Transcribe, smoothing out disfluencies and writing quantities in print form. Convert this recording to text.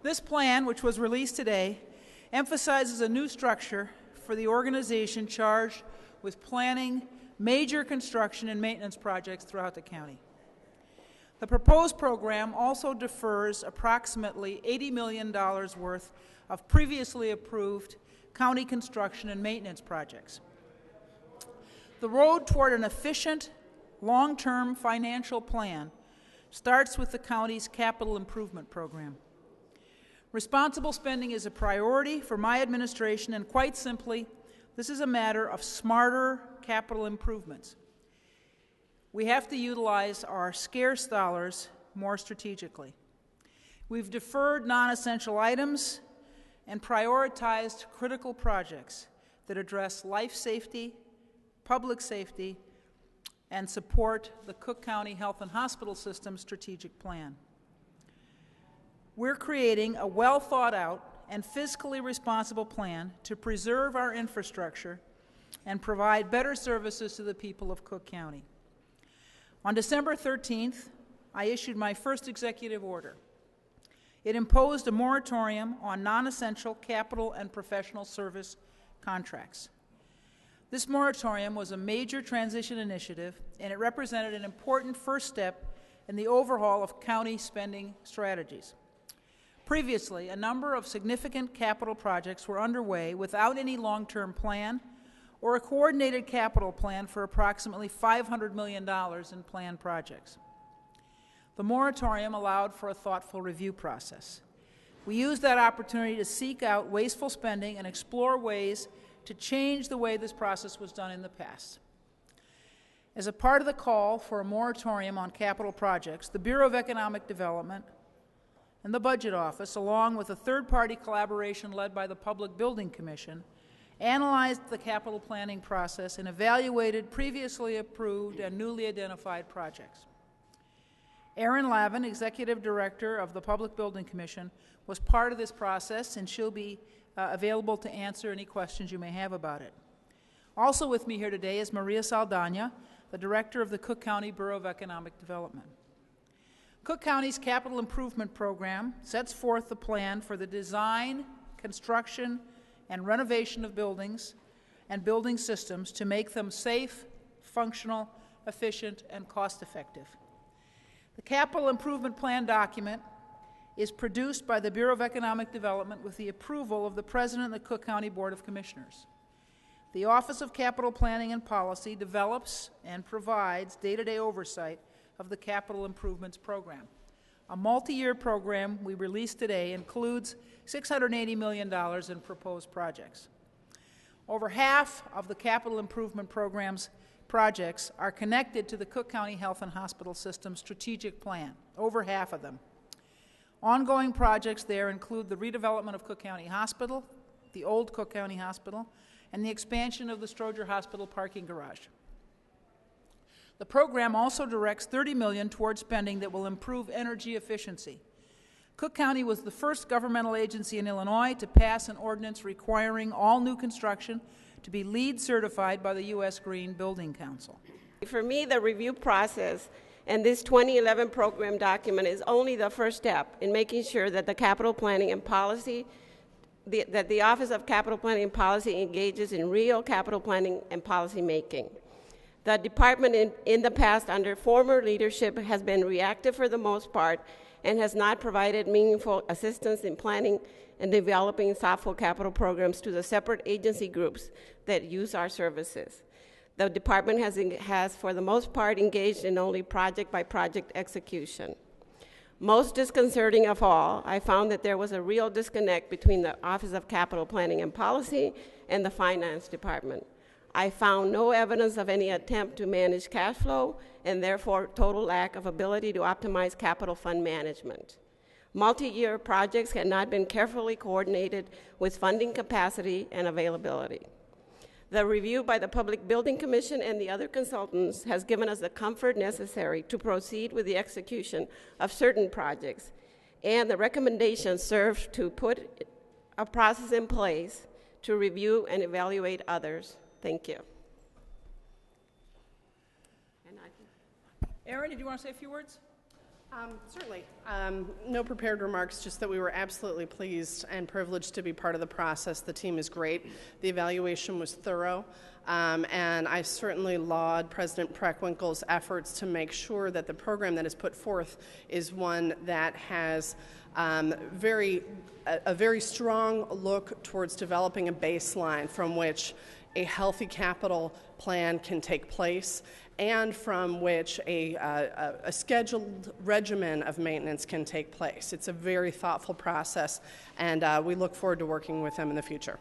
This plan, which was released today, emphasizes a new structure for the organization charged with planning major construction and maintenance projects throughout the county. The proposed program also defers approximately $80 million worth of previously approved county construction and maintenance projects. The road toward an efficient, long-term financial plan starts with the county's capital improvement program. Responsible spending is a priority for my administration, and quite simply, this is a matter of smarter capital improvements. We have to utilize our scarce dollars more strategically. We've deferred non-essential items and prioritized critical projects that address life safety, public safety, and support the Cook County Health and Hospital System strategic plan. We're creating a well-thought-out and fiscally responsible plan to preserve our infrastructure and provide better services to the people of Cook County. On December 13th, I issued my first executive order. It imposed a moratorium on non-essential capital and professional service contracts. This moratorium was a major transition initiative, and it represented an important first step in the overhaul of county spending strategies. Previously, a number of significant capital projects were underway without any long-term plan or a coordinated capital plan for approximately $500 million in planned projects. The moratorium allowed for a thoughtful review process. We used that opportunity to seek out wasteful spending and explore ways to change the way this process was done in the past. As a part of the call for a moratorium on capital projects, the Bureau of Economic Development and the Budget Office, along with a third-party collaboration led by the Public Building Commission, analyzed the capital planning process and evaluated previously approved and newly identified projects. Erin Lavin, Executive Director of the Public Building Commission, was part of this process, and she'll be available to answer any questions you may have about it. Also with me here today is Maria Saldana, the Director of the Cook County Bureau of Economic Development. Cook County's Capital Improvement Program sets forth the plan for the design, construction, and renovation of buildings and building systems to make them safe, functional, efficient, and cost-effective. The Capital Improvement Plan document is produced by the Bureau of Economic Development with the approval of the President of the Cook County Board of Commissioners. The Office of Capital Planning and Policy develops and provides day-to-day oversight of the Capital Improvements Program. A multi-year program we released today includes $680 million in proposed projects. Over half of the Capital Improvement Program's projects are connected to the Cook County Health and Hospital System strategic plan, over half of them. Ongoing projects there include the redevelopment of Cook County Hospital, the old Cook County Hospital, and the expansion of the Stroger Hospital parking garage. The program also directs $30 million towards spending that will improve energy efficiency. Cook County was the first governmental agency in Illinois to pass an ordinance requiring all new construction to be LEED certified by the U.S. Green Building Council. For me, the review process and this 2011 program document is only the first step in making sure that the capital planning and policy, that the Office of Capital Planning and Policy engages in real capital planning and policy making. The department in the past under former leadership has been reactive for the most part and has not provided meaningful assistance in planning and developing thoughtful capital programs to the separate agency groups that use our services. The department has for the most part engaged in only project-by-project execution. Most disconcerting of all, I found that there was a real disconnect between the Office of Capital Planning and Policy and the Finance Department. I found no evidence of any attempt to manage cash flow and therefore total lack of ability to optimize capital fund management. Multi-year projects had not been carefully coordinated with funding capacity and availability. The review by the Public Building Commission and the other consultants has given us the comfort necessary to proceed with the execution of certain projects, and the recommendations serve to put a process in place to review and evaluate others. Thank you. Erin, did you want to say a few words? Certainly. No prepared remarks, just that we were absolutely pleased and privileged to be part of the process. The team is great. The evaluation was thorough. And I certainly laud President Preckwinkle's efforts to make sure that the program that is put forth is one that has a very strong look towards developing a baseline from which a healthy capital plan can take place and from which a scheduled regimen of maintenance can take place. It's a very thoughtful process, and we look forward to working with them in the future.